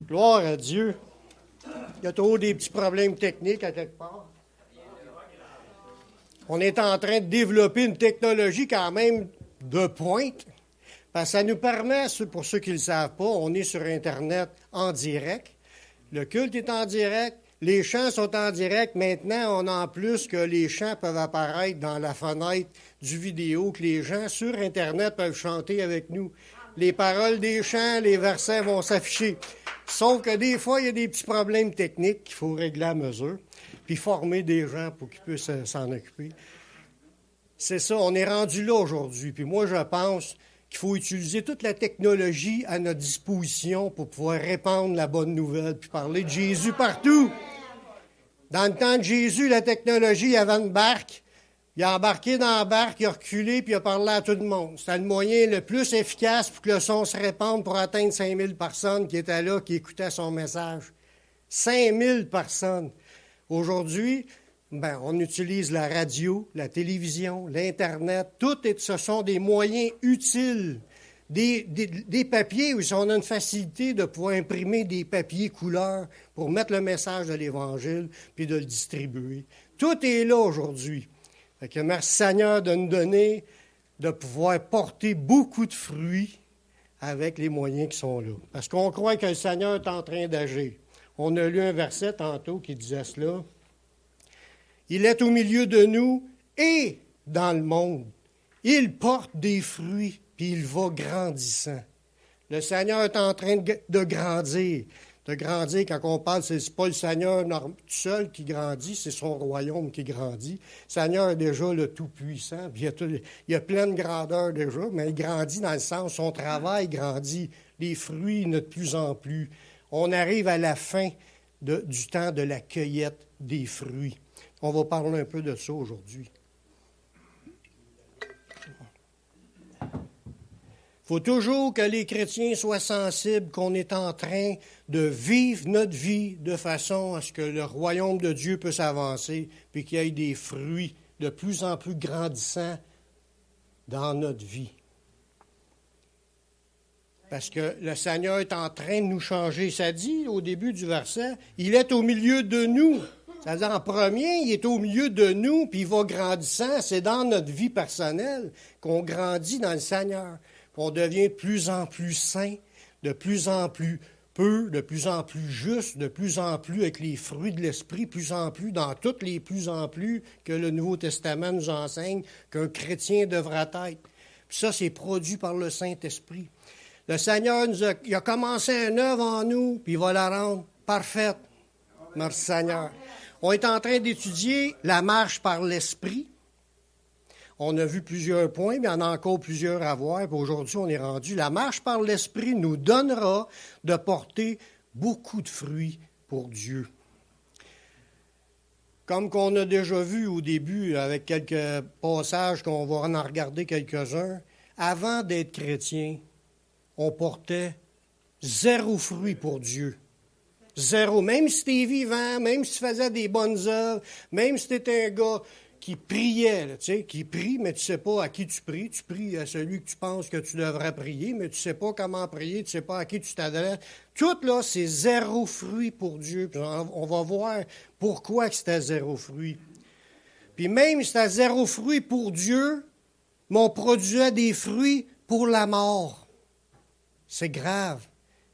Gloire à Dieu. Il y a toujours des petits problèmes techniques à quelque part. On est en train de développer une technologie quand même de pointe, parce que ça nous permet, pour ceux qui ne le savent pas, on est sur Internet en direct. Le culte est en direct. Les chants sont en direct. Maintenant, on a en plus que les chants peuvent apparaître dans la fenêtre du vidéo, que les gens sur Internet peuvent chanter avec nous. Les paroles des chants, les versets vont s'afficher. Sauf que des fois, il y a des petits problèmes techniques qu'il faut régler à mesure, puis former des gens pour qu'ils puissent s'en occuper. C'est ça, on est rendu là aujourd'hui. Puis moi, je pense qu'il faut utiliser toute la technologie à notre disposition pour pouvoir répandre la bonne nouvelle, puis parler de Jésus partout. Dans le temps de Jésus, la technologie, il y avait une barque. Il a embarqué dans la barque, il a reculé, puis il a parlé à tout le monde. C'était le moyen le plus efficace pour que le son se répande pour atteindre 5000 personnes qui étaient là, qui écoutaient son message. 5000 personnes. Aujourd'hui, on utilise la radio, la télévision, l'Internet. Ce sont des moyens utiles. Des papiers où on a une facilité de pouvoir imprimer des papiers couleur pour mettre le message de l'Évangile puis de le distribuer. Tout est là aujourd'hui. Fait que merci Seigneur de nous donner de pouvoir porter beaucoup de fruits avec les moyens qui sont là. Parce qu'on croit que le Seigneur est en train d'agir. On a lu un verset tantôt qui disait cela. Il est au milieu de nous et dans le monde. Il porte des fruits, puis il va grandissant. Le Seigneur est en train de grandir. De grandir, quand on parle, c'est pas le Seigneur tout seul qui grandit, c'est son royaume qui grandit. Le Seigneur est déjà le Tout-Puissant, puis il y a plein de grandeur déjà, mais il grandit dans le sens, son travail grandit, les fruits de plus en plus. On arrive à la fin du temps de la cueillette des fruits. On va parler un peu de ça aujourd'hui. Il faut toujours que les chrétiens soient sensibles qu'on est en train de vivre notre vie de façon à ce que le royaume de Dieu puisse avancer puis qu'il y ait des fruits de plus en plus grandissants dans notre vie. Parce que le Seigneur est en train de nous changer. Ça dit au début du verset, il est au milieu de nous. C'est-à-dire, en premier, il est au milieu de nous, puis il va grandissant. C'est dans notre vie personnelle qu'on grandit dans le Seigneur. On devient de plus en plus saint, de plus en plus peu, de plus en plus juste, de plus en plus avec les fruits de l'Esprit, plus en plus dans toutes les plus en plus que le Nouveau Testament nous enseigne qu'un chrétien devra être. Puis ça, c'est produit par le Saint-Esprit. Le Seigneur il a commencé une œuvre en nous, puis il va la rendre parfaite. Merci Seigneur. On est en train d'étudier la marche par l'Esprit. On a vu plusieurs points, mais il y en a encore plusieurs à voir. Puis aujourd'hui, on est rendu. La marche par l'Esprit nous donnera de porter beaucoup de fruits pour Dieu. Comme qu'on a déjà vu au début, avec quelques passages qu'on va en regarder quelques-uns, avant d'être chrétien, on portait 0 fruit pour Dieu. 0. Même si tu es vivant, même si tu faisais des bonnes œuvres, même si tu étais un gars qui priait, là, qui prie, mais tu ne sais pas à qui tu pries. Tu pries à celui que tu penses que tu devrais prier, mais tu ne sais pas comment prier, tu ne sais pas à qui tu t'adresses. Tout là, c'est 0 fruit pour Dieu. Puis on va voir pourquoi c'était 0 fruit. Puis même si c'était 0 fruit pour Dieu, mais on produisait des fruits pour la mort. C'est grave.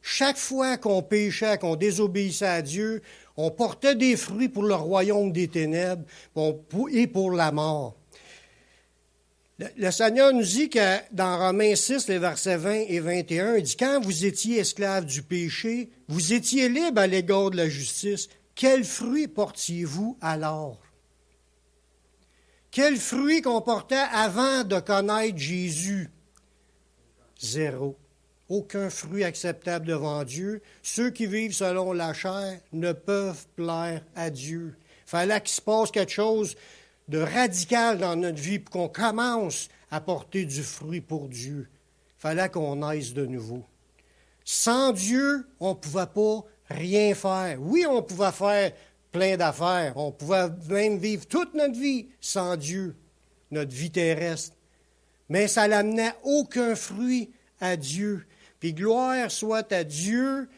Chaque fois qu'on péchait, qu'on désobéissait à Dieu, on portait des fruits pour le royaume des ténèbres et pour la mort. Le Seigneur nous dit que dans Romains 6, les versets 20 et 21, il dit « Quand vous étiez esclaves du péché, vous étiez libres à l'égard de la justice. Quels fruits portiez-vous alors? » Quels fruits qu'on portait avant de connaître Jésus? 0. Aucun fruit acceptable devant Dieu. Ceux qui vivent selon la chair ne peuvent plaire à Dieu. Il fallait qu'il se passe quelque chose de radical dans notre vie pour qu'on commence à porter du fruit pour Dieu. Il fallait qu'on naisse de nouveau. Sans Dieu, on ne pouvait pas rien faire. Oui, on pouvait faire plein d'affaires. On pouvait même vivre toute notre vie sans Dieu, notre vie terrestre. Mais ça n'amenait aucun fruit à Dieu. Puis gloire soit à Dieu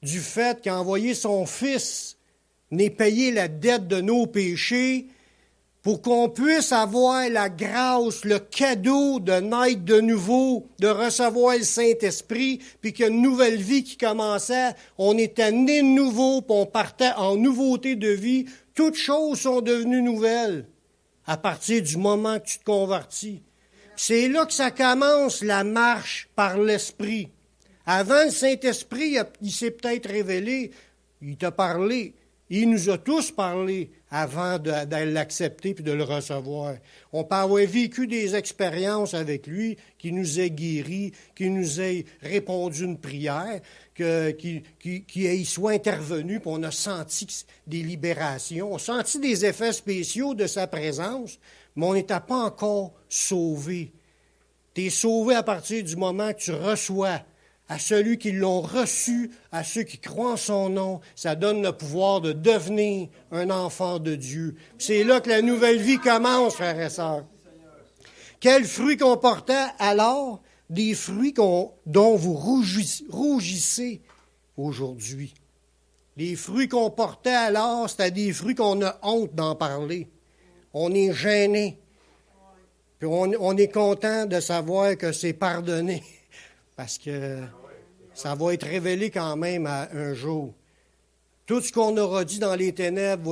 du fait qu'il a envoyé son Fils n'est payé la dette de nos péchés pour qu'on puisse avoir la grâce, le cadeau de naître de nouveau, de recevoir le Saint-Esprit, puis qu'il y a une nouvelle vie qui commençait. On était nés de nouveau, puis on partait en nouveauté de vie. Toutes choses sont devenues nouvelles à partir du moment que tu te convertis. C'est là que ça commence, la marche par l'Esprit. Avant, le Saint-Esprit, il s'est peut-être révélé, il t'a parlé. Il nous a tous parlé avant de l'accepter puis de le recevoir. On peut avoir vécu des expériences avec lui qui nous aient guéris, qui nous aient répondu une prière, qui soit intervenu, puis on a senti des libérations, on a senti des effets spéciaux de sa présence, mais on n'était pas encore sauvé. Tu es sauvé à partir du moment que tu reçois. À celui qui l'ont reçu, à ceux qui croient en son nom, ça donne le pouvoir de devenir un enfant de Dieu. C'est là que la nouvelle vie commence, frères et sœurs. Quels fruits qu'on portait alors? Des fruits dont vous rougissez aujourd'hui. Les fruits qu'on portait alors, c'était des fruits qu'on a honte d'en parler. On est gêné. Puis on est content de savoir que c'est pardonné. Parce que ça va être révélé quand même un jour. Tout ce qu'on aura dit dans les ténèbres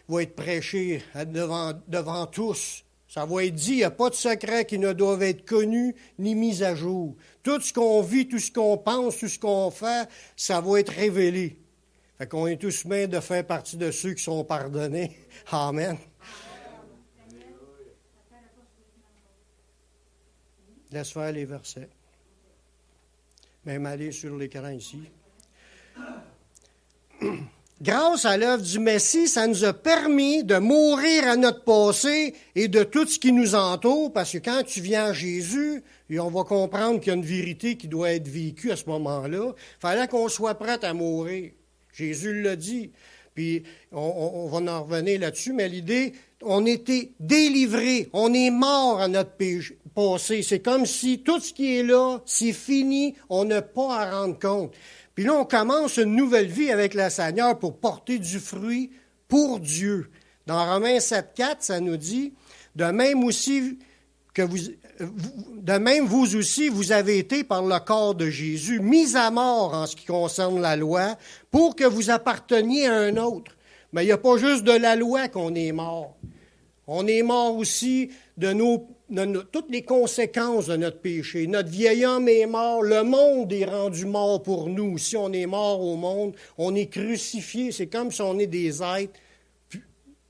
va être prêché devant tous. Ça va être dit, il n'y a pas de secret qui ne doivent être connus ni mis à jour. Tout ce qu'on vit, tout ce qu'on pense, tout ce qu'on fait, ça va être révélé. Fait qu'on est tous mains de faire partie de ceux qui sont pardonnés. Amen. Laisse faire les versets. Même aller sur l'écran ici. Grâce à l'œuvre du Messie, ça nous a permis de mourir à notre passé et de tout ce qui nous entoure, parce que quand tu viens à Jésus, et on va comprendre qu'il y a une vérité qui doit être vécue à ce moment-là, il fallait qu'on soit prêt à mourir. Jésus l'a dit. Puis on va en revenir là-dessus, mais l'idée, on était délivrés, on est mort à notre passé. C'est comme si tout ce qui est là, c'est fini, on n'a pas à rendre compte. Puis là, on commence une nouvelle vie avec le Seigneur pour porter du fruit pour Dieu. Dans Romains 7,4, ça nous dit, de même vous aussi, vous avez été par le corps de Jésus, mis à mort en ce qui concerne la loi, pour que vous apparteniez à un autre. Mais il n'y a pas juste de la loi qu'on est mort. On est mort aussi de toutes les conséquences de notre péché. Notre vieil homme est mort, le monde est rendu mort pour nous. Si on est mort au monde, on est crucifié. C'est comme si on est des êtres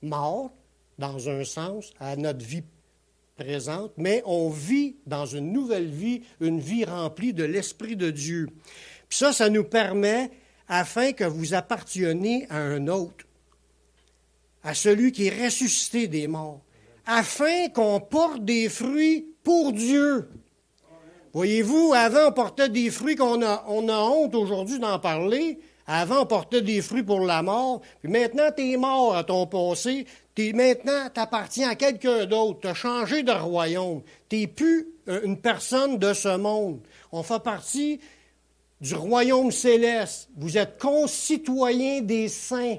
morts, dans un sens, à notre vie présente, mais on vit dans une nouvelle vie, une vie remplie de l'Esprit de Dieu. Puis ça nous permet, afin que vous apparteniez à un autre, à celui qui est ressuscité des morts, afin qu'on porte des fruits pour Dieu. Voyez-vous, avant, on portait des fruits on a honte aujourd'hui d'en parler. Avant, on portait des fruits pour la mort. Puis maintenant, tu es mort à ton passé. Maintenant, tu appartiens à quelqu'un d'autre. Tu as changé de royaume. Tu n'es plus une personne de ce monde. On fait partie du royaume céleste. Vous êtes concitoyens des saints,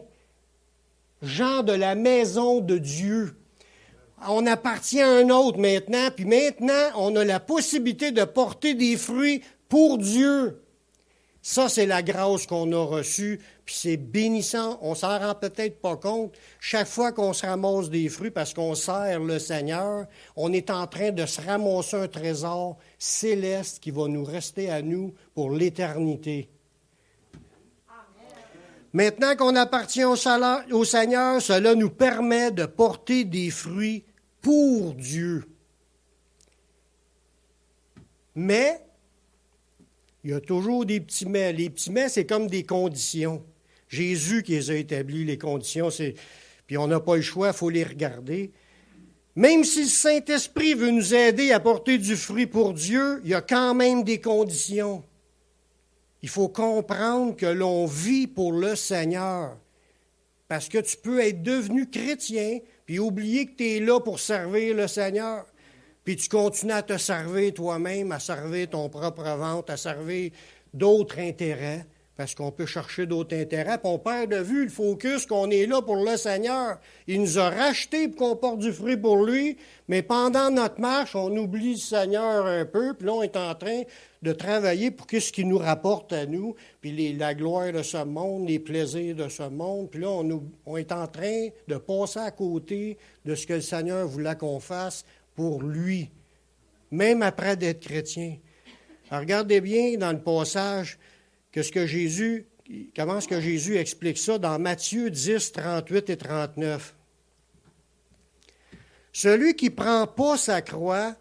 gens de la maison de Dieu. On appartient à un autre maintenant, puis maintenant, on a la possibilité de porter des fruits pour Dieu. Ça, c'est la grâce qu'on a reçue, puis c'est bénissant. On s'en rend peut-être pas compte. Chaque fois qu'on se ramasse des fruits parce qu'on sert le Seigneur, on est en train de se ramasser un trésor céleste qui va nous rester à nous pour l'éternité. Maintenant qu'on appartient au Seigneur, cela nous permet de porter des fruits pour Dieu. Mais il y a toujours des petits mais. Les petits mais, c'est comme des conditions. Jésus qui les a établis, les conditions, puis on n'a pas le choix, il faut les regarder. Même si le Saint-Esprit veut nous aider à porter du fruit pour Dieu, il y a quand même des conditions. Il faut comprendre que l'on vit pour le Seigneur. Parce que tu peux être devenu chrétien, puis oublier que tu es là pour servir le Seigneur. Puis tu continues à te servir toi-même, à servir ton propre ventre, à servir d'autres intérêts. parce qu'on peut chercher d'autres intérêts, puis on perd de vue le focus qu'on est là pour le Seigneur. Il nous a rachetés pour qu'on porte du fruit pour lui, mais pendant notre marche, on oublie le Seigneur un peu, puis là, on est en train de travailler pour qu'est-ce qui nous rapporte à nous, puis la gloire de ce monde, les plaisirs de ce monde, puis là, on est en train de passer à côté de ce que le Seigneur voulait qu'on fasse pour lui, même après d'être chrétien. Alors, regardez bien dans le passage comment est-ce que Jésus explique ça dans Matthieu 10, 38 et 39. Celui qui ne prend pas sa croix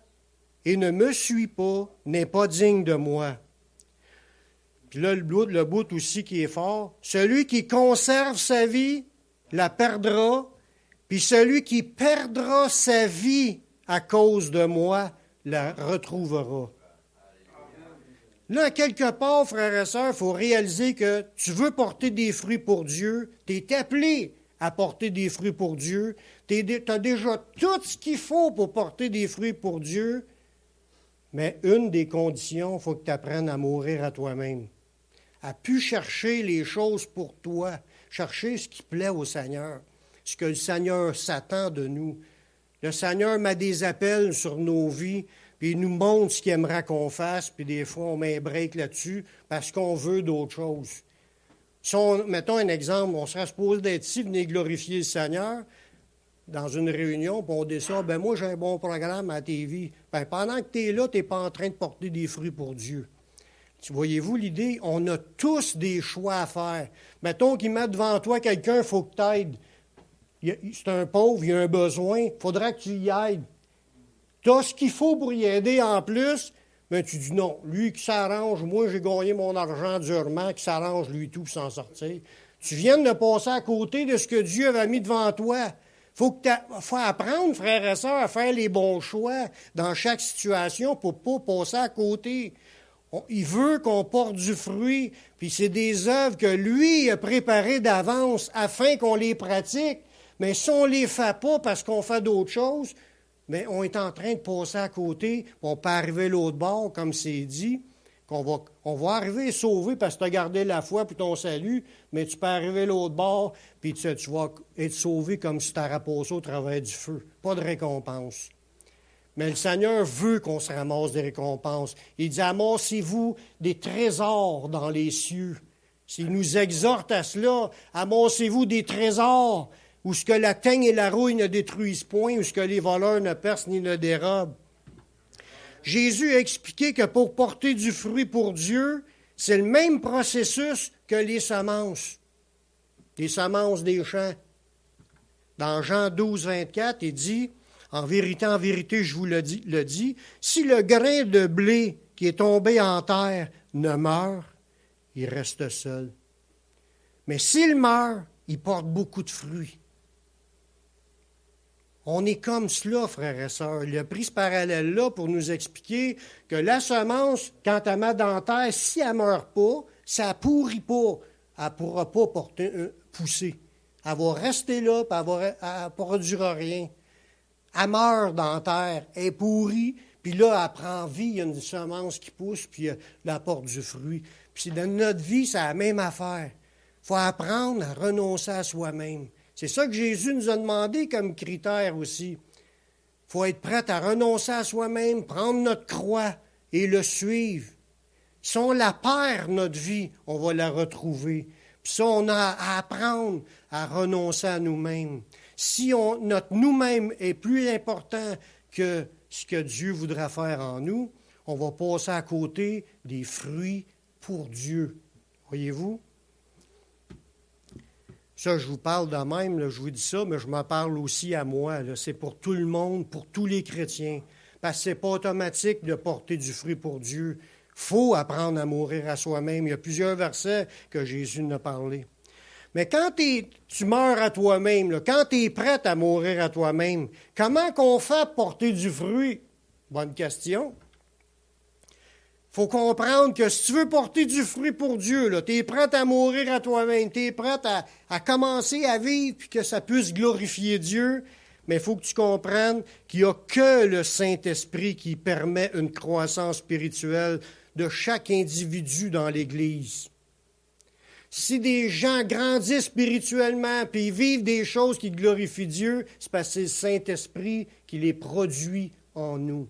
et ne me suit pas n'est pas digne de moi. Puis là, le bout aussi qui est fort. Celui qui conserve sa vie la perdra, puis celui qui perdra sa vie à cause de moi la retrouvera. Là, quelque part, frères et sœurs, il faut réaliser que tu veux porter des fruits pour Dieu, tu es appelé à porter des fruits pour Dieu, tu as déjà tout ce qu'il faut pour porter des fruits pour Dieu, mais une des conditions, il faut que tu apprennes à mourir à toi-même, à plus chercher les choses pour toi, chercher ce qui plaît au Seigneur, ce que le Seigneur s'attend de nous. Le Seigneur met des appels sur nos vies, puis il nous montre ce qu'il aimerait qu'on fasse, puis des fois, on met un break là-dessus parce qu'on veut d'autres choses. Si mettons un exemple, on serait supposé d'être ici, venir glorifier le Seigneur dans une réunion, puis on décide, moi, j'ai un bon programme à la TV. Pendant que tu es là, tu n'es pas en train de porter des fruits pour Dieu. Voyez-vous l'idée? On a tous des choix à faire. Mettons qu'il met devant toi quelqu'un, il faut que tu aides. C'est un pauvre, il a un besoin, il faudra que tu y aides. Tu as ce qu'il faut pour y aider en plus, mais tu dis non, lui qui s'arrange, moi j'ai gagné mon argent durement, qui s'arrange lui tout pour s'en sortir. Tu viens de passer à côté de ce que Dieu avait mis devant toi. Faut apprendre, frères et sœurs, à faire les bons choix dans chaque situation pour ne pas passer à côté. Il veut qu'on porte du fruit, puis c'est des œuvres que lui a préparées d'avance afin qu'on les pratique. Mais si on ne les fait pas parce qu'on fait d'autres choses, mais on est en train de passer à côté, on peut arriver à l'autre bord, comme c'est dit, on va arriver sauvé parce que tu as gardé la foi puis ton salut, mais tu peux arriver à l'autre bord, puis tu vas être sauvé comme si tu aurais passé au travers du feu. Pas de récompense. Mais le Seigneur veut qu'on se ramasse des récompenses. Il dit, amassez-vous des trésors dans les cieux. S'il nous exhorte à cela, amassez-vous des trésors où ce que la teigne et la rouille ne détruisent point, où ce que les voleurs ne percent ni ne dérobent. Jésus a expliqué que pour porter du fruit pour Dieu, c'est le même processus que les semences des champs. Dans Jean 12, 24, il dit, en vérité, je vous le dis, si le grain de blé qui est tombé en terre ne meurt, il reste seul. Mais s'il meurt, il porte beaucoup de fruits. On est comme cela, frères et sœurs. Il a pris ce parallèle-là pour nous expliquer que la semence, quand elle met dans la terre, si elle ne meurt pas, ça ne pourrit pas. Elle ne pourra pas pousser. Elle va rester là, puis elle ne produira rien. Elle meurt dans la terre, elle est pourrie, puis là, elle prend vie, il y a une semence qui pousse, puis elle apporte du fruit. Puis dans notre vie, c'est la même affaire. Il faut apprendre à renoncer à soi-même. C'est ça que Jésus nous a demandé comme critère aussi. Il faut être prêt à renoncer à soi-même, prendre notre croix et le suivre. Si on la perd, notre vie, on va la retrouver. Puis ça, on a à apprendre à renoncer à nous-mêmes. Si notre nous-mêmes est plus important que ce que Dieu voudra faire en nous, on va passer à côté des fruits pour Dieu. Voyez-vous? Ça, je vous parle de même, là, je vous dis ça, mais je me parle aussi à moi. Là. C'est pour tout le monde, pour tous les chrétiens. Parce que ce n'est pas automatique de porter du fruit pour Dieu. Il faut apprendre à mourir à soi-même. Il y a plusieurs versets que Jésus nous a parlé. Mais quand tu meurs à toi-même, là, quand tu es prêt à mourir à toi-même, comment qu'on fait pour porter du fruit? Bonne question. Il faut comprendre que si tu veux porter du fruit pour Dieu, tu es prêt à mourir à toi-même, tu es prêt à commencer à vivre puis que ça puisse glorifier Dieu, mais il faut que tu comprennes qu'il n'y a que le Saint-Esprit qui permet une croissance spirituelle de chaque individu dans l'Église. Si des gens grandissent spirituellement puis ils vivent des choses qui glorifient Dieu, c'est parce que c'est le Saint-Esprit qui les produit en nous.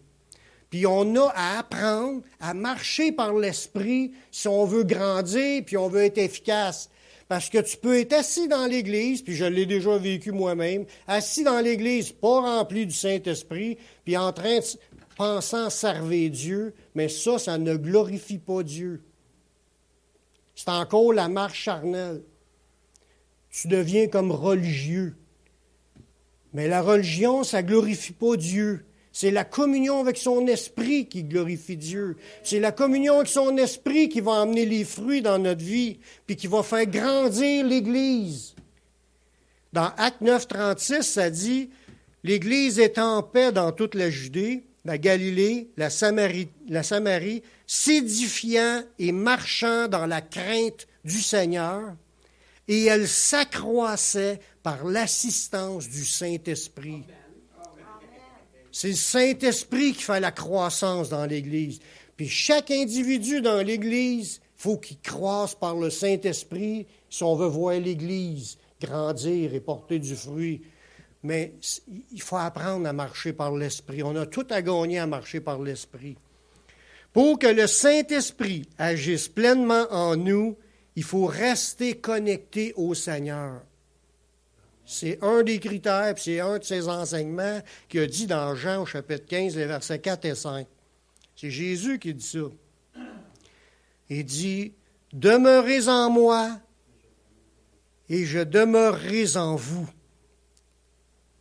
Puis on a à apprendre à marcher par l'Esprit si on veut grandir puis on veut être efficace. Parce que tu peux être assis dans l'Église, puis je l'ai déjà vécu moi-même, assis dans l'Église, pas rempli du Saint-Esprit, puis en train de pensant servir Dieu, mais ça ne glorifie pas Dieu. C'est encore la marche charnelle. Tu deviens comme religieux. Mais la religion, ça ne glorifie pas Dieu. C'est la communion avec son esprit qui glorifie Dieu. C'est la communion avec son esprit qui va amener les fruits dans notre vie, puis qui va faire grandir l'Église. Dans Actes 9, 36, ça dit « L'Église est en paix dans toute la Judée, la Galilée, la Samarie, s'édifiant et marchant dans la crainte du Seigneur, et elle s'accroissait par l'assistance du Saint-Esprit. » C'est le Saint-Esprit qui fait la croissance dans l'Église. Puis chaque individu dans l'Église, il faut qu'il croisse par le Saint-Esprit si on veut voir l'Église grandir et porter du fruit. Mais il faut apprendre à marcher par l'Esprit. On a tout à gagner à marcher par l'Esprit. Pour que le Saint-Esprit agisse pleinement en nous, il faut rester connecté au Seigneur. C'est un des critères, puis c'est un de ses enseignements qu'il a dit dans Jean au chapitre 15, les versets 4 et 5. C'est Jésus qui dit ça. Il dit, « Demeurez en moi, et je demeurerai en vous. »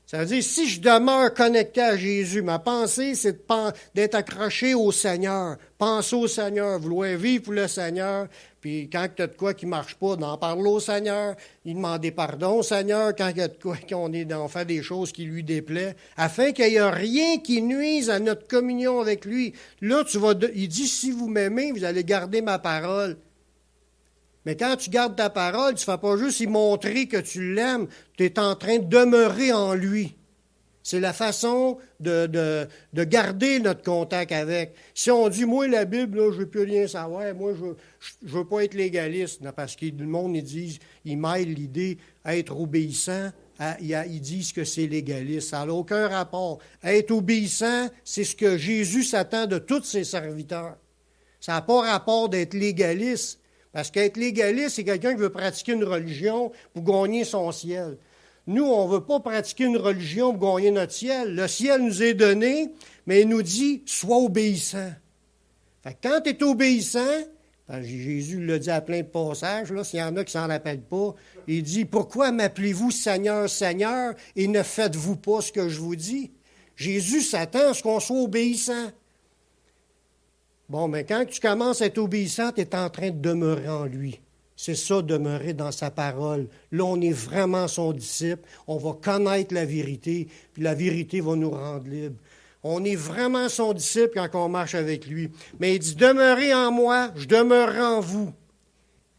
Ça veut dire, si je demeure connecté à Jésus, ma pensée, c'est d'être accroché au Seigneur. Penser au Seigneur, vouloir vivre pour le Seigneur. Puis quand tu as de quoi qui ne marche pas, d'en parler au Seigneur, il demander pardon au Seigneur quand il y a de quoi qu'on fait des choses qui lui déplaisent, afin qu'il n'y ait rien qui nuise à notre communion avec lui. Là, il dit, si vous m'aimez, vous allez garder ma parole. Mais quand tu gardes ta parole, tu ne fais pas juste y montrer que tu l'aimes, tu es en train de demeurer en lui. C'est la façon de garder notre contact avec. Si on dit, moi, la Bible, là, je ne veux plus rien savoir, moi, je ne veux pas être légaliste, non, parce que le monde, ils mêlent l'idée d'être obéissant, ils disent que c'est légaliste. Ça n'a aucun rapport. Être obéissant, c'est ce que Jésus s'attend de tous ses serviteurs. Ça n'a pas rapport d'être légaliste. Parce qu'être légaliste, c'est quelqu'un qui veut pratiquer une religion pour gagner son ciel. Nous, on ne veut pas pratiquer une religion pour gagner notre ciel. Le ciel nous est donné, mais il nous dit « sois obéissant ». Fait que quand tu es obéissant, Jésus l'a dit à plein de passages, là, s'il y en a qui ne s'en rappellent pas, il dit « Pourquoi m'appelez-vous Seigneur, Seigneur, et ne faites-vous pas ce que je vous dis? » Jésus s'attend à ce qu'on soit obéissant. Bon, mais quand tu commences à être obéissant, tu es en train de demeurer en lui. C'est ça, demeurer dans sa parole. Là, on est vraiment son disciple. On va connaître la vérité, puis la vérité va nous rendre libres. On est vraiment son disciple quand on marche avec lui. Mais il dit, demeurez en moi, je demeurerai en vous.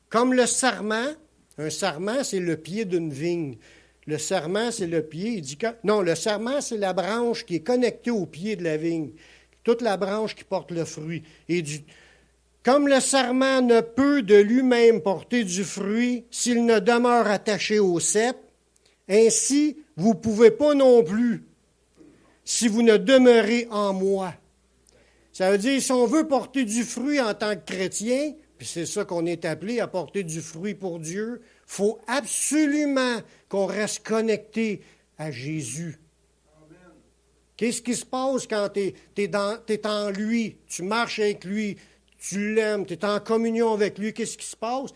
Comme le sarment, un sarment, c'est le pied d'une vigne. Le sarment, c'est le pied. Il dit que, non, le sarment, c'est la branche qui est connectée au pied de la vigne. Toute la branche qui porte le fruit. Et comme le sarment ne peut de lui-même porter du fruit s'il ne demeure attaché au cep, ainsi vous ne pouvez pas non plus si vous ne demeurez en moi. Ça veut dire, si on veut porter du fruit en tant que chrétien, puis c'est ça qu'on est appelé à porter du fruit pour Dieu, il faut absolument qu'on reste connecté à Jésus. Qu'est-ce qui se passe quand tu es en lui, tu marches avec lui, tu l'aimes, tu es en communion avec lui, qu'est-ce qui se passe?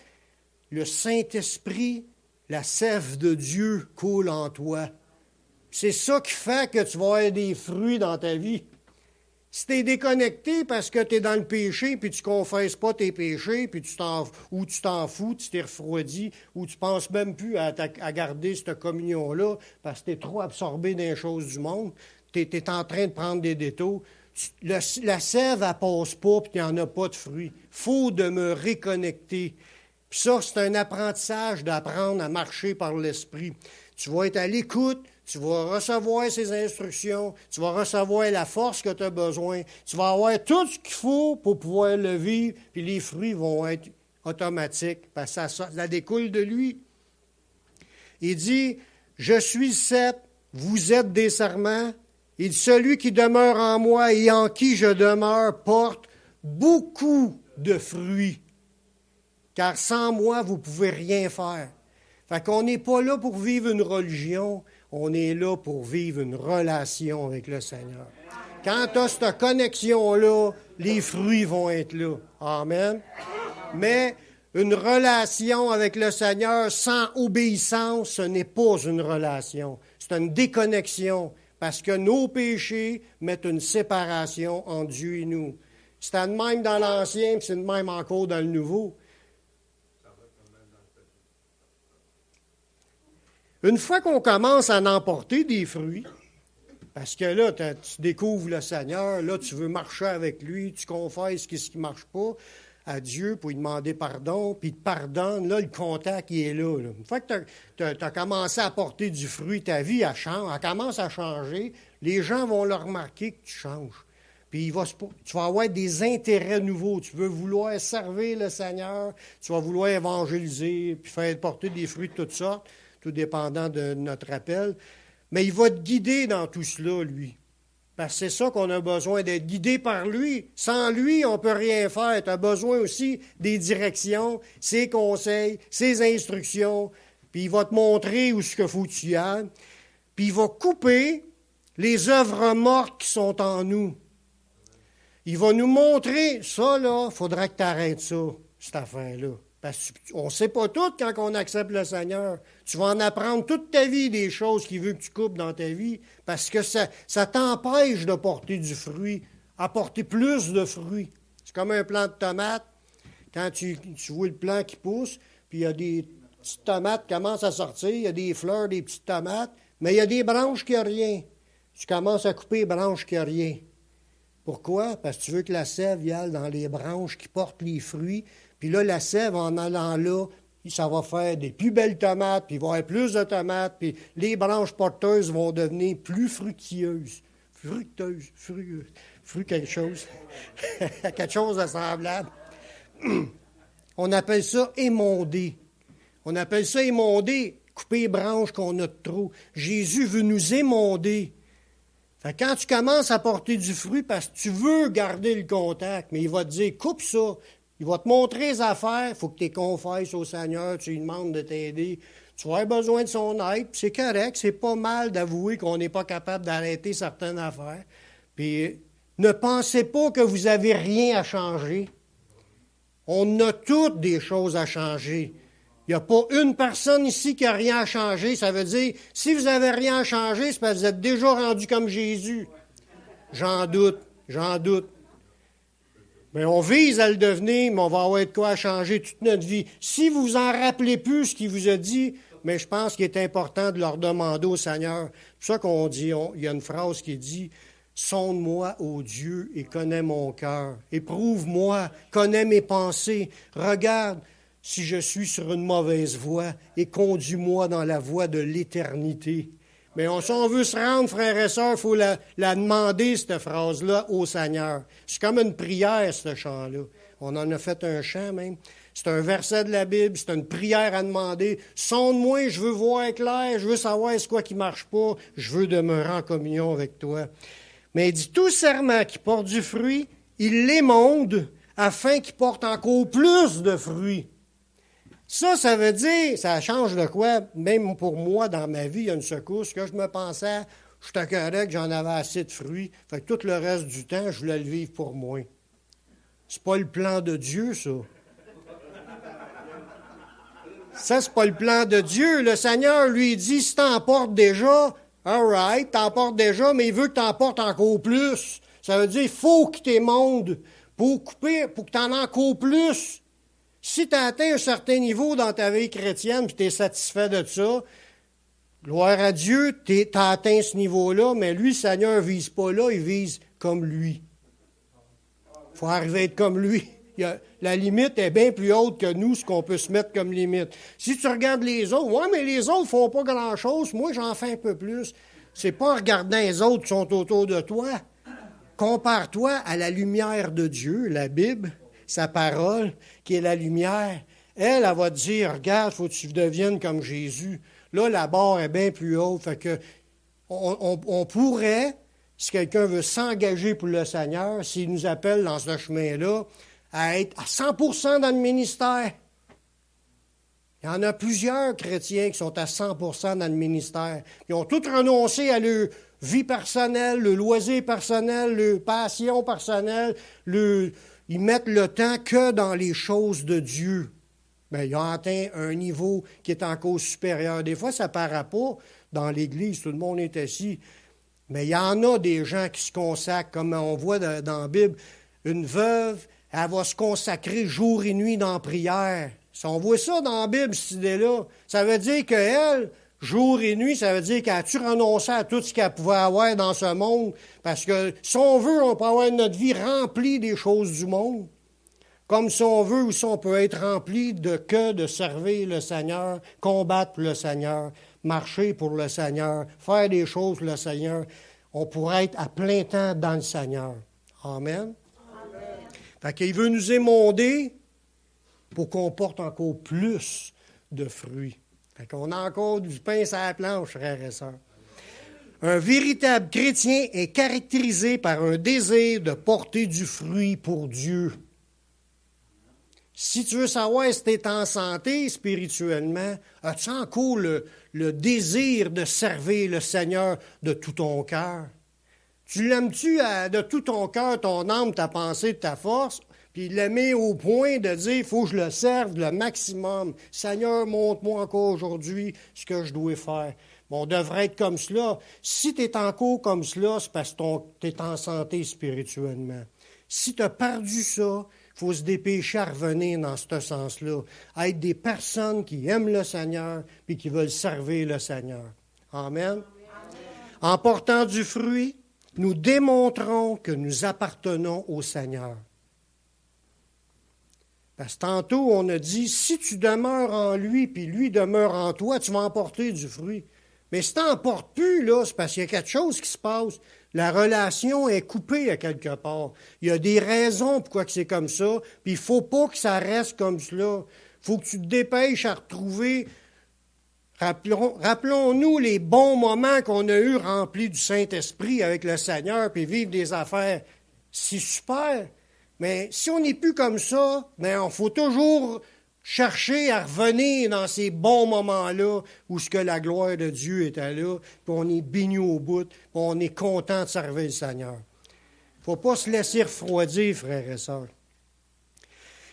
Le Saint-Esprit, la sève de Dieu coule en toi. C'est ça qui fait que tu vas avoir des fruits dans ta vie. Si tu es déconnecté parce que tu es dans le péché, puis tu ne confesses pas tes péchés, puis tu t'en fous, tu t'es refroidi, ou tu ne penses même plus à garder cette communion-là parce que tu es trop absorbé dans les choses du monde, tu es en train de prendre des détours. La sève, elle ne passe pas, puis il n'y en a pas de fruits. Il faut demeurer connecté. Puis ça, c'est un apprentissage d'apprendre à marcher par l'Esprit. Tu vas être à l'écoute, tu vas recevoir ses instructions, tu vas recevoir la force que tu as besoin, tu vas avoir tout ce qu'il faut pour pouvoir le vivre, puis les fruits vont être automatique, parce que ça découle de lui. Il dit, « Je suis le cep, vous êtes des serments. Il dit, celui qui demeure en moi et en qui je demeure porte beaucoup de fruits. Car sans moi, vous ne pouvez rien faire. » Fait qu'on n'est pas là pour vivre une religion, on est là pour vivre une relation avec le Seigneur. Quand tu as cette connexion-là, les fruits vont être là. Amen. Mais une relation avec le Seigneur sans obéissance, ce n'est pas une relation. C'est une déconnexion parce que nos péchés mettent une séparation entre Dieu et nous. C'était de même dans l'Ancien, puis c'est de même encore dans le Nouveau. Une fois qu'on commence à en emporter des fruits, parce que là, tu découvres le Seigneur, là, tu veux marcher avec lui, tu confesses ce qui ne marche pas à Dieu pour lui demander pardon, puis il te pardonne, là, le contact, il est là. Une fois que tu as commencé à apporter du fruit, ta vie, elle commence à changer, les gens vont le remarquer que tu changes. Puis tu vas avoir des intérêts nouveaux. Tu veux vouloir servir le Seigneur, tu vas vouloir évangéliser, puis faire porter des fruits de toutes sortes, tout dépendant de notre appel. Mais il va te guider dans tout cela, lui. Parce que c'est ça qu'on a besoin, d'être guidé par lui. Sans lui, on ne peut rien faire. Tu as besoin aussi des directions, ses conseils, ses instructions. Puis il va te montrer où ce qu'il faut que tu ailles. Puis il va couper les œuvres mortes qui sont en nous. Il va nous montrer, ça, là, il faudra que tu arrêtes ça, cette affaire-là. Parce qu'on ne sait pas tout quand on accepte le Seigneur. Tu vas en apprendre toute ta vie des choses qu'il veut que tu coupes dans ta vie parce que ça t'empêche de porter du fruit, apporter plus de fruits. C'est comme un plant de tomates. Quand tu vois le plant qui pousse, puis il y a des petites tomates qui commencent à sortir, il y a des fleurs, des petites tomates, mais il y a des branches qui n'ont rien. Tu commences à couper les branches qui n'ont rien. Pourquoi? Parce que tu veux que la sève y aille dans les branches qui portent les fruits. Puis là, la sève, en allant là, ça va faire des plus belles tomates, puis il va y avoir plus de tomates, puis les branches porteuses vont devenir plus fructueuses. Quelque chose. Quelque chose de semblable. On appelle ça émonder. On appelle ça émonder, couper les branches qu'on a de trop. Jésus veut nous émonder. Fait que quand tu commences à porter du fruit parce que tu veux garder le contact, mais il va te dire, coupe ça. Il va te montrer les affaires, il faut que tu les confesses au Seigneur, tu lui demandes de t'aider. Tu vas avoir besoin de son aide, puis c'est correct, c'est pas mal d'avouer qu'on n'est pas capable d'arrêter certaines affaires. Puis ne pensez pas que vous n'avez rien à changer. On a toutes des choses à changer. Il n'y a pas une personne ici qui n'a rien à changer. Ça veut dire, si vous n'avez rien à changer, c'est parce que vous êtes déjà rendu comme Jésus. J'en doute. Mais on vise à le devenir, mais on va avoir de quoi changer toute notre vie. Si vous vous en rappelez plus ce qu'il vous a dit, mais je pense qu'il est important de leur demander au Seigneur. C'est pour ça qu'on dit, il y a une phrase qui dit, « Sonde-moi, ô Dieu, et connais mon cœur. Éprouve-moi, connais mes pensées. Regarde si je suis sur une mauvaise voie et conduis-moi dans la voie de l'éternité. » Mais si on veut se rendre, frères et sœurs, il faut la demander, cette phrase-là, au Seigneur. C'est comme une prière, ce chant-là. On en a fait un chant, même. C'est un verset de la Bible, c'est une prière à demander. Sonde-moi, je veux voir clair, je veux savoir ce quoi qui ne marche pas, je veux demeurer en communion avec toi. Mais il dit, tout serment qui porte du fruit, il l'émonde afin qu'il porte encore plus de fruits. Ça veut dire, ça change de quoi? Même pour moi, dans ma vie, il y a une secousse que je me pensais, j'étais correct, j'en avais assez de fruits. Fait que tout le reste du temps, je voulais le vivre pour moi. C'est pas le plan de Dieu, ça. Ça, c'est pas le plan de Dieu. Le Seigneur lui dit, si t'en portes déjà, all right, t'en portes déjà, mais il veut que t'en portes encore plus. Ça veut dire, il faut que t'émondes pour couper, pour que t'en aies encore plus. Si tu as atteint un certain niveau dans ta vie chrétienne et tu es satisfait de ça, gloire à Dieu, tu as atteint ce niveau-là, mais lui, le Seigneur ne vise pas là, il vise comme lui. Il faut arriver à être comme lui. La limite est bien plus haute que nous, ce qu'on peut se mettre comme limite. Si tu regardes les autres, ouais, mais les autres ne font pas grand-chose, moi j'en fais un peu plus. C'est pas en regardant les autres qui sont autour de toi. Compare-toi à la lumière de Dieu, la Bible, sa parole, qui est la lumière, elle va te dire, regarde, il faut que tu deviennes comme Jésus. Là, la barre est bien plus haute. Fait que on pourrait, si quelqu'un veut s'engager pour le Seigneur, s'il nous appelle dans ce chemin-là, à être à 100% dans le ministère. Il y en a plusieurs chrétiens qui sont à 100% dans le ministère. Ils ont tous renoncé à leur vie personnelle, le loisir personnel, leur passion personnelle. Ils mettent le temps que dans les choses de Dieu. Bien, ils ont atteint un niveau qui est encore supérieur. Des fois, ça ne paraît pas dans l'Église, tout le monde est assis. Mais il y en a des gens qui se consacrent, comme on voit dans la Bible, une veuve, elle va se consacrer jour et nuit dans la prière. Si on voit ça dans la Bible, cette idée-là, ça veut dire qu'elle, jour et nuit, ça veut dire qu'elle a-tu renoncé à tout ce qu'elle pouvait avoir dans ce monde? Parce que si on veut, on peut avoir notre vie remplie des choses du monde. Comme si on veut ou si on peut être rempli de servir le Seigneur, combattre pour le Seigneur, marcher pour le Seigneur, faire des choses pour le Seigneur. On pourrait être à plein temps dans le Seigneur. Amen. Amen. Fait qu'il veut nous émonder pour qu'on porte encore plus de fruits. Fait qu'on a encore du pain sur la planche, frères et sœurs. Un véritable chrétien est caractérisé par un désir de porter du fruit pour Dieu. Si tu veux savoir si tu es en santé spirituellement, as-tu encore le désir de servir le Seigneur de tout ton cœur? Tu l'aimes-tu de tout ton cœur, ton âme, ta pensée, ta force? Puis l'aimer au point de dire, il faut que je le serve le maximum. Seigneur, montre-moi encore aujourd'hui ce que je dois faire. Bon, on devrait être comme cela. Si tu es encore comme cela, c'est parce que tu es en santé spirituellement. Si tu as perdu ça, il faut se dépêcher à revenir dans ce sens-là, à être des personnes qui aiment le Seigneur et qui veulent servir le Seigneur. Amen. Amen. En portant du fruit, nous démontrons que nous appartenons au Seigneur. Parce que tantôt, on a dit, si tu demeures en lui, puis lui demeure en toi, tu vas emporter du fruit. Mais si tu n'en portes plus, là, c'est parce qu'il y a quelque chose qui se passe. La relation est coupée à quelque part. Il y a des raisons pourquoi c'est comme ça, puis il ne faut pas que ça reste comme cela. Il faut que tu te dépêches à retrouver. Rappelons-nous les bons moments qu'on a eus remplis du Saint-Esprit avec le Seigneur, puis vivre des affaires. C'est super. Mais si on n'est plus comme ça, il faut toujours chercher à revenir dans ces bons moments-là où ce que la gloire de Dieu était là, puis on est béni au bout, puis on est content de servir le Seigneur. Il ne faut pas se laisser refroidir, frères et sœurs.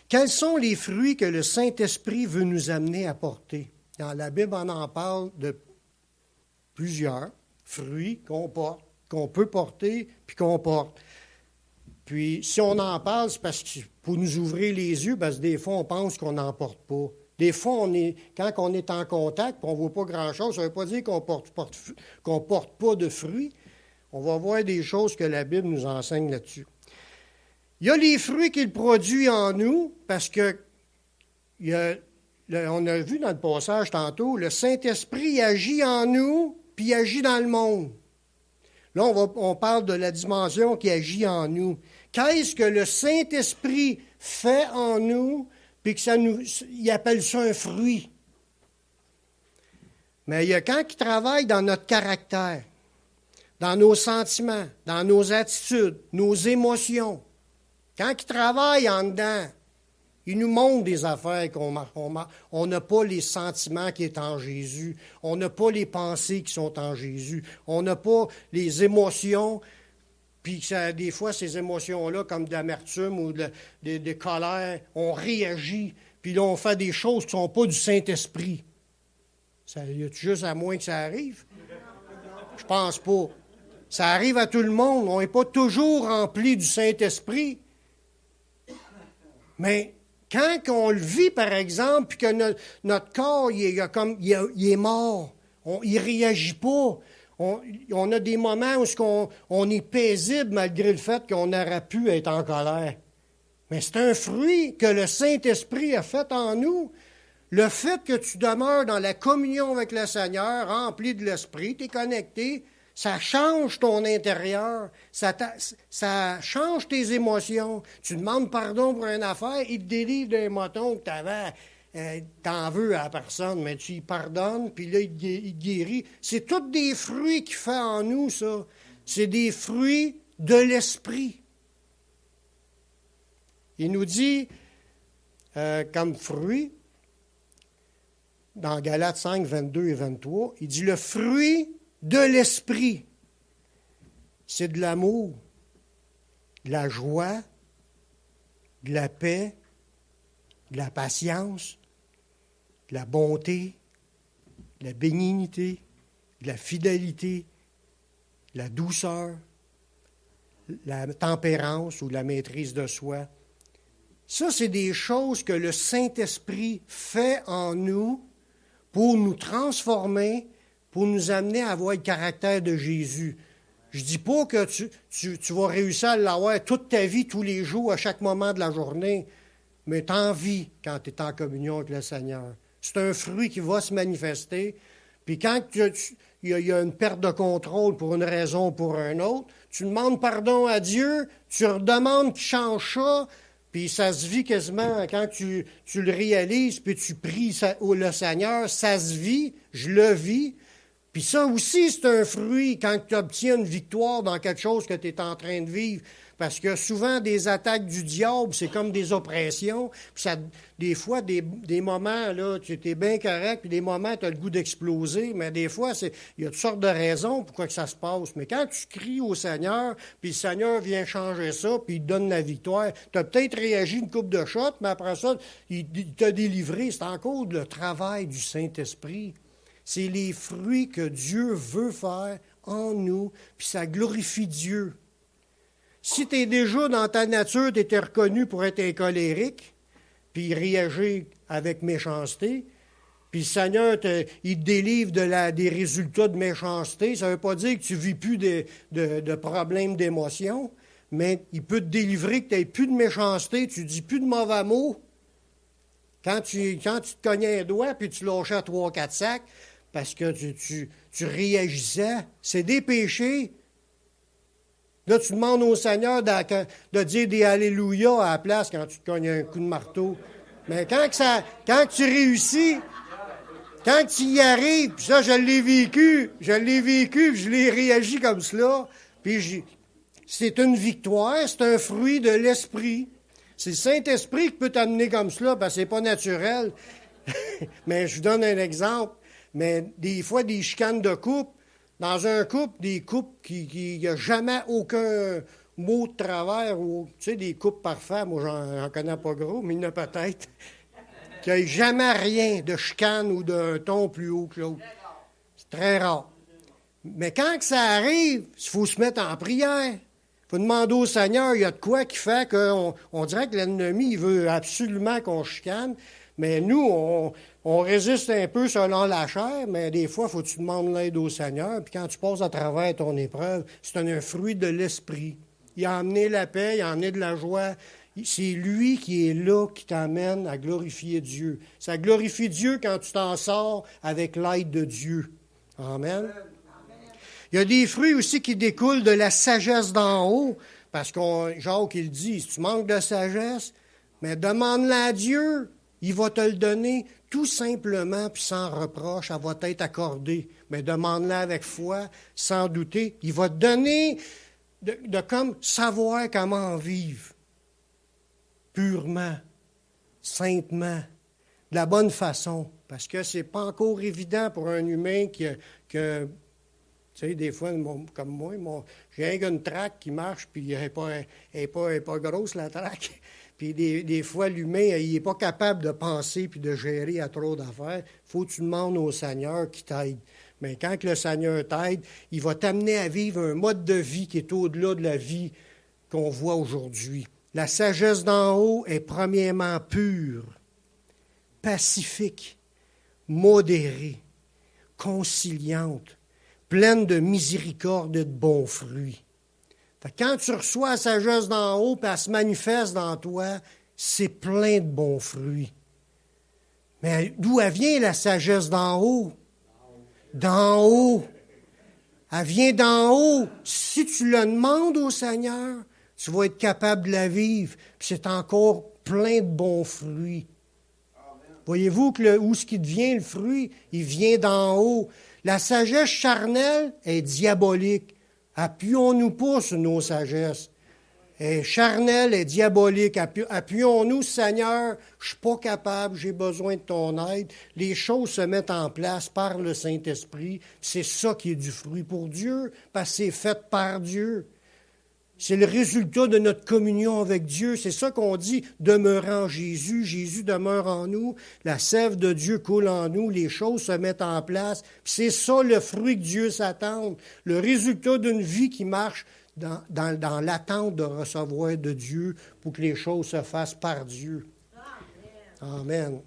Quels sont les fruits que le Saint-Esprit veut nous amener à porter? Dans la Bible, on en parle de plusieurs fruits qu'on porte, qu'on peut porter, puis qu'on porte. Puis, si on en parle, c'est parce que pour nous ouvrir les yeux, parce que des fois, on pense qu'on n'en porte pas. Des fois, quand on est en contact et on ne voit pas grand-chose, ça ne veut pas dire qu'on porte pas de fruits. On va voir des choses que la Bible nous enseigne là-dessus. Il y a les fruits qu'il produit en nous, parce que on a vu dans le passage tantôt, le Saint-Esprit agit en nous, puis il agit dans le monde. Là, on parle de la dimension qui agit en nous. Qu'est-ce que le Saint-Esprit fait en nous, puis il appelle ça un fruit? Mais il y a quand il travaille dans notre caractère, dans nos sentiments, dans nos attitudes, nos émotions. Quand il travaille en dedans, il nous montre des affaires on n'a pas les sentiments qui sont en Jésus. On n'a pas les pensées qui sont en Jésus. On n'a pas les émotions. Puis des fois, ces émotions-là, comme de l'amertume ou de colère, on réagit. Puis là, on fait des choses qui ne sont pas du Saint-Esprit. Y a-tu juste à moins que ça arrive? Je pense pas. Ça arrive à tout le monde. On n'est pas toujours rempli du Saint-Esprit. Mais quand on le vit, par exemple, puis que notre corps, il est mort, il ne réagit pas. On a des moments où on est paisible malgré le fait qu'on aurait pu être en colère. Mais c'est un fruit que le Saint-Esprit a fait en nous. Le fait que tu demeures dans la communion avec le Seigneur, rempli de l'Esprit, tu es connecté, Ça change ton intérieur. Ça change tes émotions. Tu demandes pardon pour une affaire, il te délivre d'un moton que tu avais. T'en veux à la personne, mais tu y pardonnes, puis là, il te guérit. C'est tous des fruits qu'il fait en nous, ça. C'est des fruits de l'esprit. Il nous dit, comme fruit, dans Galates 5, 22 et 23, il dit le fruit de l'esprit, c'est de l'amour, de la joie, de la paix, de la patience, de la bonté, de la bénignité, de la fidélité, de la douceur, la tempérance ou la maîtrise de soi. Ça, c'est des choses que le Saint-Esprit fait en nous pour nous transformer, pour nous amener à avoir le caractère de Jésus. Je ne dis pas que tu vas réussir à l'avoir toute ta vie, tous les jours, à chaque moment de la journée, mais tu en vis quand tu es en communion avec le Seigneur. C'est un fruit qui va se manifester. Puis quand il y a une perte de contrôle pour une raison ou pour une autre, tu demandes pardon à Dieu, tu demandes qu'il change ça, puis ça se vit quasiment quand tu le réalises, puis tu pries le Seigneur, ça se vit, je le vis. Puis ça aussi, c'est un fruit quand tu obtiens une victoire dans quelque chose que tu es en train de vivre. Parce que souvent, des attaques du diable, c'est comme des oppressions. Puis ça, des fois, des moments, là, tu es bien correct, puis des moments, tu as le goût d'exploser. Mais des fois, il y a toutes sortes de raisons pourquoi que ça se passe. Mais quand tu cries au Seigneur, puis le Seigneur vient changer ça, puis il te donne la victoire, tu as peut-être réagi une couple de shots, mais après ça, il t'a délivré. C'est encore le travail du Saint-Esprit. C'est les fruits que Dieu veut faire en nous, puis ça glorifie Dieu. Si tu es déjà dans ta nature, tu étais reconnu pour être un colérique, puis réagir avec méchanceté, puis le Seigneur, il te délivre des résultats de méchanceté, ça ne veut pas dire que tu ne vis plus de problèmes d'émotion, mais il peut te délivrer que tu n'aies plus de méchanceté, tu ne dis plus de mauvais mots. Quand tu te cognais un doigt, puis tu lâchais à 3-4 sacs, parce que tu réagissais, c'est des péchés. Là, tu demandes au Seigneur de dire des Alléluia à la place quand tu te cognes un coup de marteau. Mais quand tu réussis, quand tu y arrives, puis ça, je l'ai vécu, puis je l'ai réagi comme cela, puis c'est une victoire, c'est un fruit de l'Esprit. C'est le Saint-Esprit qui peut t'amener comme cela, parce que c'est pas naturel. Mais je vous donne un exemple. Mais des fois, des chicanes de couple, dans un couple, des couples qui n'y a jamais aucun mot de travers, ou tu sais, des couples parfaits, moi j'en connais pas gros, mais il y en a peut-être, qu'il n'y a jamais rien de chicane ou d'un ton plus haut que l'autre. C'est très rare. Mais quand que ça arrive, il faut se mettre en prière. Il faut demander au Seigneur, il y a de quoi qui fait qu'on dirait que l'ennemi, il veut absolument qu'on chicane. Mais nous, on résiste un peu selon la chair, mais des fois, il faut que tu demandes l'aide au Seigneur. Puis quand tu passes à travers ton épreuve, c'est un fruit de l'Esprit. Il a amené la paix, il a amené de la joie. C'est lui qui est là, qui t'amène à glorifier Dieu. Ça glorifie Dieu quand tu t'en sors avec l'aide de Dieu. Amen. Il y a des fruits aussi qui découlent de la sagesse d'en haut, parce que Jacques, il dit, si tu manques de sagesse, mais demande-la à Dieu. Il va te le donner tout simplement, puis sans reproche, elle va t'être accordée. Mais demande-la avec foi, sans douter. Il va te donner de comme savoir comment vivre. Purement, saintement, de la bonne façon. Parce que c'est pas encore évident pour un humain que tu sais, des fois, comme moi, j'ai une traque qui marche, puis elle n'est pas grosse, la traque. Puis des fois, l'humain, il n'est pas capable de penser puis de gérer à trop d'affaires. Il faut que tu demandes au Seigneur qui t'aide. Mais quand le Seigneur t'aide, il va t'amener à vivre un mode de vie qui est au-delà de la vie qu'on voit aujourd'hui. La sagesse d'en haut est premièrement pure, pacifique, modérée, conciliante, pleine de miséricorde et de bons fruits. Quand tu reçois la sagesse d'en haut, puis elle se manifeste dans toi, c'est plein de bons fruits. Mais d'où elle vient la sagesse d'en haut? D'en haut. Elle vient d'en haut. Si tu le demandes au Seigneur, tu vas être capable de la vivre. Puis c'est encore plein de bons fruits. Voyez-vous que où ce qui devient le fruit, il vient d'en haut. La sagesse charnelle est diabolique. Appuyons-nous pas sur nos sagesses. Elle est charnelle, est diabolique. Appuyons-nous, Seigneur, je ne suis pas capable, j'ai besoin de ton aide. Les choses se mettent en place par le Saint-Esprit. C'est ça qui est du fruit pour Dieu, parce que c'est fait par Dieu. C'est le résultat de notre communion avec Dieu. C'est ça qu'on dit, demeurant en Jésus. Jésus demeure en nous. La sève de Dieu coule en nous. Les choses se mettent en place. C'est ça le fruit que Dieu s'attend. Le résultat d'une vie qui marche dans l'attente de recevoir de Dieu pour que les choses se fassent par Dieu. Amen.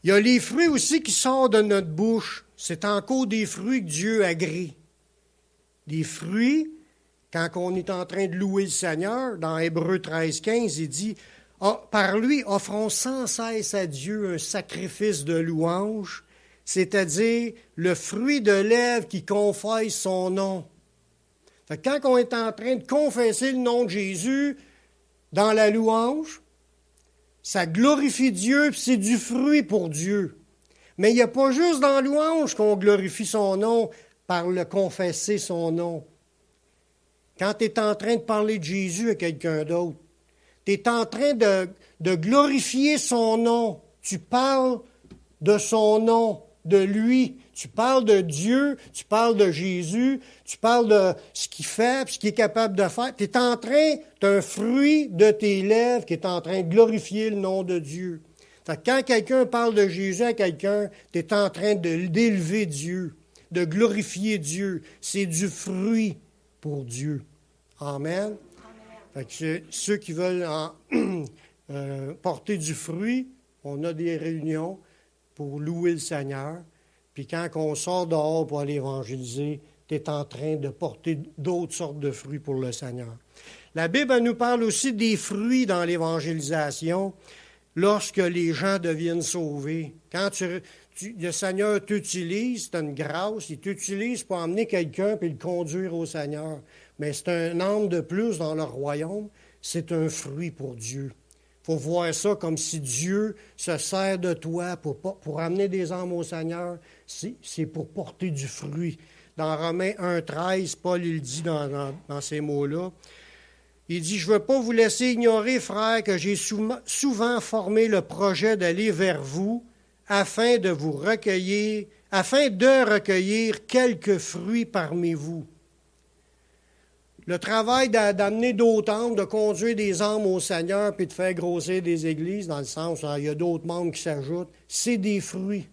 Il y a les fruits aussi qui sortent de notre bouche. C'est encore des fruits que Dieu agrée. Des fruits. Quand on est en train de louer le Seigneur, dans Hébreux 13,15, il dit « Par lui, offrons sans cesse à Dieu un sacrifice de louange, c'est-à-dire le fruit de lèvres qui confesse son nom. » Fait que quand on est en train de confesser le nom de Jésus dans la louange, ça glorifie Dieu, puis c'est du fruit pour Dieu. Mais il n'y a pas juste dans la louange qu'on glorifie son nom par le confesser son nom. Quand tu es en train de parler de Jésus à quelqu'un d'autre, tu es en train de glorifier son nom. Tu parles de son nom, de lui. Tu parles de Dieu, tu parles de Jésus, tu parles de ce qu'il fait, ce qu'il est capable de faire. Tu es en train, tu as un fruit de tes lèvres qui est en train de glorifier le nom de Dieu. Fait que quand quelqu'un parle de Jésus à quelqu'un, tu es en train d'élever Dieu, de glorifier Dieu. C'est du fruit pour Dieu. Amen. Fait que ceux qui veulent porter du fruit, on a des réunions pour louer le Seigneur. Puis quand on sort dehors pour aller évangéliser, tu es en train de porter d'autres sortes de fruits pour le Seigneur. La Bible elle nous parle aussi des fruits dans l'évangélisation lorsque les gens deviennent sauvés. Quand le Seigneur t'utilise, c'est une grâce, il t'utilise pour emmener quelqu'un et le conduire au Seigneur. Mais c'est un âme de plus dans le royaume, c'est un fruit pour Dieu. Il faut voir ça comme si Dieu se sert de toi pour amener des âmes au Seigneur, c'est pour porter du fruit. Dans Romains 1,13, Paul il dit dans ces mots-là, il dit « Je ne veux pas vous laisser ignorer, frères, que j'ai souvent formé le projet d'aller vers vous afin de recueillir quelques fruits parmi vous. » Le travail d'amener d'autres âmes, de conduire des âmes au Seigneur, puis de faire grossir des églises, dans le sens où il y a d'autres membres qui s'ajoutent, c'est des fruits.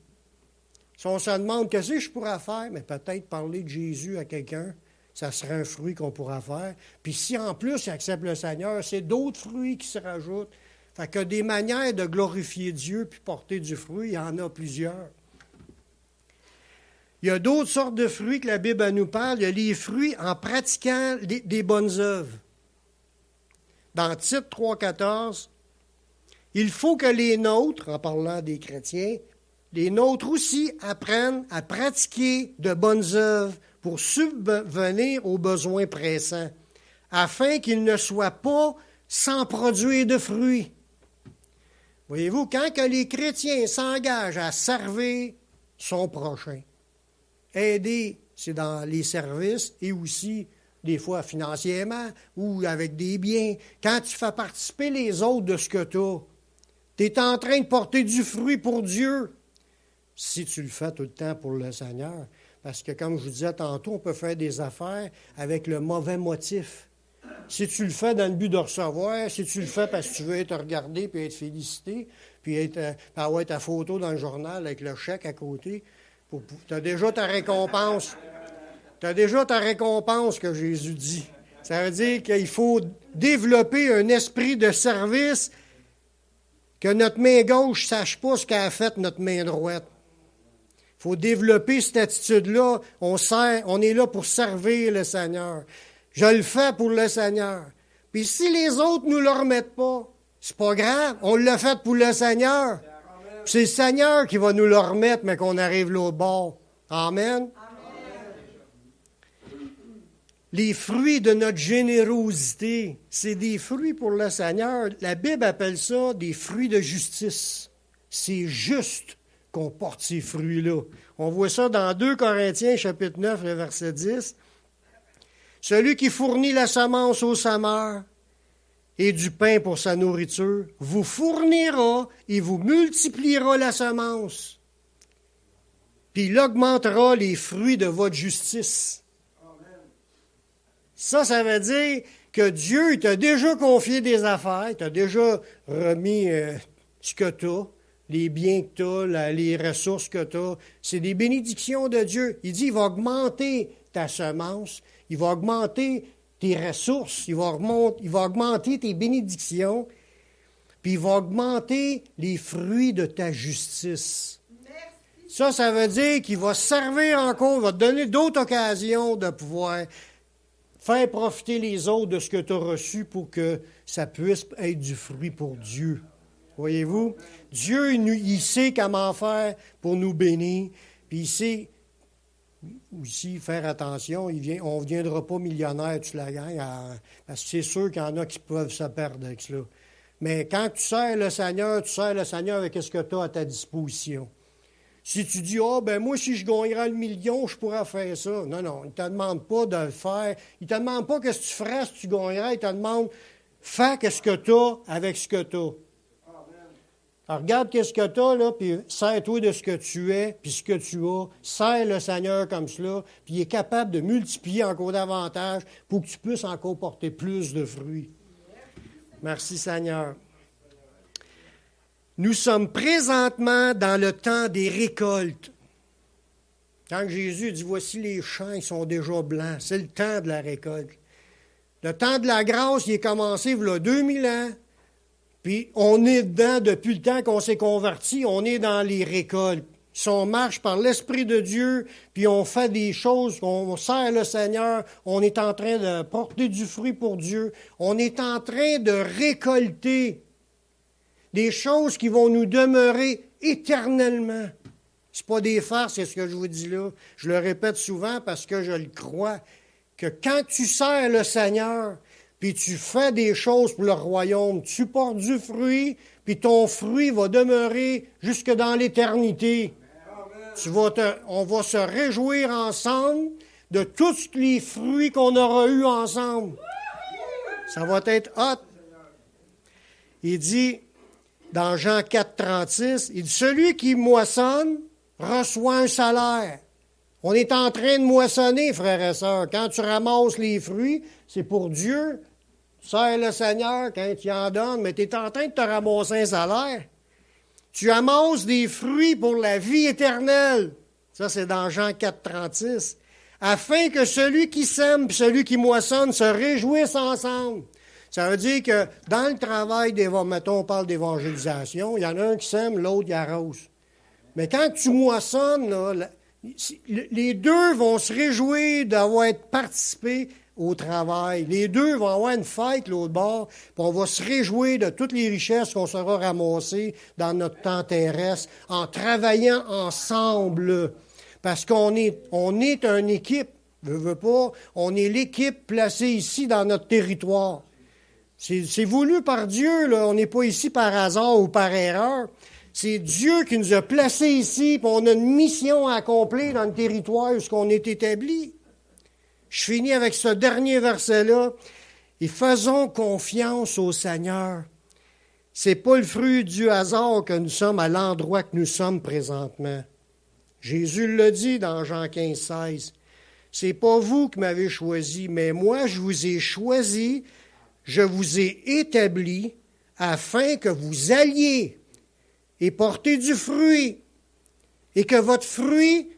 Si on se demande qu'est-ce que je pourrais faire, mais peut-être parler de Jésus à quelqu'un, ça serait un fruit qu'on pourra faire. Puis si en plus il accepte le Seigneur, c'est d'autres fruits qui se rajoutent. Fait que des manières de glorifier Dieu puis porter du fruit, il y en a plusieurs. Il y a d'autres sortes de fruits que la Bible nous parle. Il y a les fruits en pratiquant des bonnes œuvres. Dans Tite 3,14, il faut que les nôtres, en parlant des chrétiens, les nôtres aussi apprennent à pratiquer de bonnes œuvres pour subvenir aux besoins pressants, afin qu'ils ne soient pas sans produire de fruits. Voyez-vous, quand que les chrétiens s'engagent à servir son prochain, aider, c'est dans les services et aussi des fois financièrement ou avec des biens. Quand tu fais participer les autres de ce que tu as, tu es en train de porter du fruit pour Dieu. Si tu le fais tout le temps pour le Seigneur. Parce que comme je vous disais tantôt, on peut faire des affaires avec le mauvais motif. Si tu le fais dans le but de recevoir, si tu le fais parce que tu veux être regardé puis être félicité, puis avoir ta photo dans le journal avec le chèque à côté, tu as déjà ta récompense. Tu as déjà ta récompense que Jésus dit. Ça veut dire qu'il faut développer un esprit de service que notre main gauche ne sache pas ce qu'a fait notre main droite. Il faut développer cette attitude-là. On est là pour servir le Seigneur. Je le fais pour le Seigneur. Puis si les autres ne nous le remettent pas, c'est pas grave. On l'a fait pour le Seigneur. Puis c'est le Seigneur qui va nous le remettre, mais qu'on arrive là au bord. Amen. les fruits de notre générosité. C'est des fruits pour le Seigneur. La Bible appelle ça des fruits de justice. C'est juste qu'on porte ces fruits-là. On voit ça dans 2 Corinthiens, chapitre 9, le verset 10. Celui qui fournit la semence au semeur et du pain pour sa nourriture, vous fournira et vous multipliera la semence. Puis il augmentera les fruits de votre justice. Ça veut dire que Dieu il t'a déjà confié des affaires, il t'a déjà remis ce que tu as, les biens que tu as, les ressources que tu as. C'est des bénédictions de Dieu. Il dit, il va augmenter ta semence, il va augmenter tes ressources, il va augmenter tes bénédictions, puis il va augmenter les fruits de ta justice. Ça veut dire qu'il va servir encore, il va te donner d'autres occasions de pouvoir faire profiter les autres de ce que tu as reçu pour que ça puisse être du fruit pour Dieu. Voyez-vous? Dieu, il sait comment faire pour nous bénir, puis il sait aussi faire attention. On ne viendra pas millionnaire, tu la gagnes, parce que c'est sûr qu'il y en a qui peuvent se perdre avec cela. Mais quand tu sers le Seigneur avec ce que tu as à ta disposition. Si tu dis, moi, si je gagnerais le million, je pourrais faire ça. Non, il ne te demande pas de le faire. Il ne te demande pas qu'est-ce que tu ferais si tu gagnerais. Il te demande, fais ce que tu as avec ce que tu as. Alors, regarde qu'est-ce que tu as, là, puis sers-toi de ce que tu es, puis ce que tu as. Sers le Seigneur comme cela, puis il est capable de multiplier encore davantage pour que tu puisses encore porter plus de fruits. Merci, Seigneur. Nous sommes présentement dans le temps des récoltes. Quand Jésus dit, voici les champs, ils sont déjà blancs. C'est le temps de la récolte. Le temps de la grâce, il est commencé il y a 2000 ans. Puis on est dedans depuis le temps qu'on s'est converti, on est dans les récoltes. Si on marche par l'Esprit de Dieu, puis on fait des choses, on sert le Seigneur, on est en train de porter du fruit pour Dieu, on est en train de récolter des choses qui vont nous demeurer éternellement. Ce n'est pas des farces, c'est ce que je vous dis là. Je le répète souvent parce que je le crois, que quand tu sers le Seigneur, puis tu fais des choses pour le royaume, tu portes du fruit, puis ton fruit va demeurer jusque dans l'éternité. On va se réjouir ensemble de tous les fruits qu'on aura eus ensemble. Ça va être hot. Il dit, dans Jean 4, 36, il dit, celui qui moissonne reçoit un salaire. On est en train de moissonner, frères et sœurs. Quand tu ramasses les fruits, c'est pour Dieu. Tu sers le Seigneur quand tu en donnes, mais tu es en train de te ramasser un salaire. Tu amasses des fruits pour la vie éternelle. Ça, c'est dans Jean 4, 36. Afin que celui qui sème et celui qui moissonne se réjouissent ensemble. Ça veut dire que dans le travail, mettons, on parle d'évangélisation, il y en a un qui sème, l'autre, il arrose. Mais quand tu moissonnes, là, les deux vont se réjouir d'avoir participé au travail. Les deux vont avoir une fête, l'autre bord, puis on va se réjouir de toutes les richesses qu'on sera ramassées dans notre temps terrestre en travaillant ensemble. Parce qu'on est une équipe, veux pas, on est l'équipe placée ici dans notre territoire. C'est voulu par Dieu, là. On n'est pas ici par hasard ou par erreur. C'est Dieu qui nous a placés ici, puis on a une mission à accomplir dans le territoire où on est établi. Je finis avec ce dernier verset-là. Et faisons confiance au Seigneur. C'est pas le fruit du hasard que nous sommes à l'endroit que nous sommes présentement. Jésus le dit dans Jean 15, 16. C'est pas vous qui m'avez choisi, mais moi je vous ai choisi, je vous ai établi afin que vous alliez et porter du fruit et que votre fruit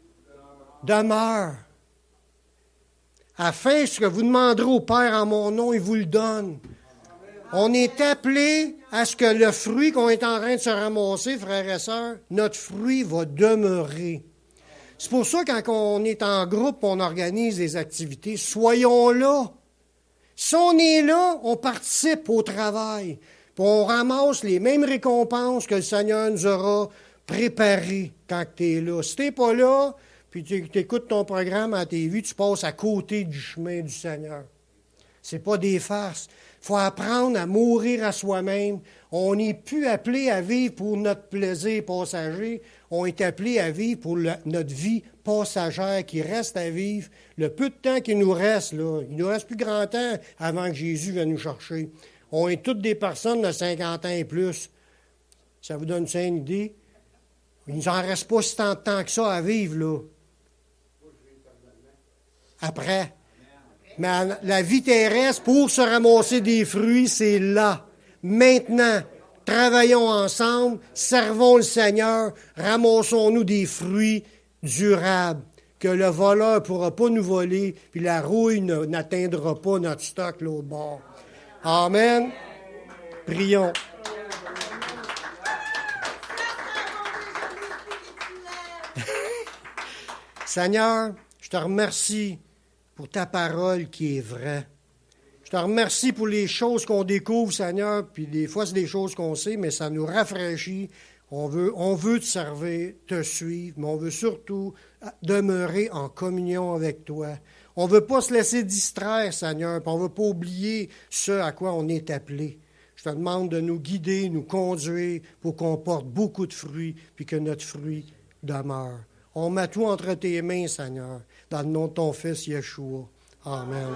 demeure. Afin ce que vous demanderez au Père en mon nom, il vous le donne. On est appelé à ce que le fruit qu'on est en train de se ramasser, frères et sœurs, notre fruit va demeurer. C'est pour ça, quand on est en groupe, on organise des activités, soyons là. Si on est là, on participe au travail, puis on ramasse les mêmes récompenses que le Seigneur nous aura préparées quand tu es là. Si tu n'es pas là, puis tu écoutes ton programme à TV, tu passes à côté du chemin du Seigneur. C'est pas des farces. Il faut apprendre à mourir à soi-même. On n'est plus appelé à vivre pour notre plaisir passager. On est appelé à vivre pour notre vie passagère qui reste à vivre. Le peu de temps qu'il nous reste, là, il nous reste plus grand temps avant que Jésus vienne nous chercher. On est toutes des personnes de 50 ans et plus. Ça vous donne une idée? Il ne nous en reste pas si tant de temps que ça à vivre, là. Après. Mais la vie terrestre, pour se ramasser des fruits, c'est là. Maintenant, travaillons ensemble, servons le Seigneur, ramassons-nous des fruits durables, que le voleur ne pourra pas nous voler, puis la rouille n'atteindra pas notre stock là au bord. Amen. Prions. Seigneur, je te remercie pour ta parole qui est vraie. Je te remercie pour les choses qu'on découvre, Seigneur, puis des fois, c'est des choses qu'on sait, mais ça nous rafraîchit. On veut te servir, te suivre, mais on veut surtout demeurer en communion avec toi. On ne veut pas se laisser distraire, Seigneur, puis on ne veut pas oublier ce à quoi on est appelé. Je te demande de nous guider, nous conduire pour qu'on porte beaucoup de fruits, puis que notre fruit demeure. On met tout entre tes mains, Seigneur, dans le nom de ton Fils Yeshua. Amen.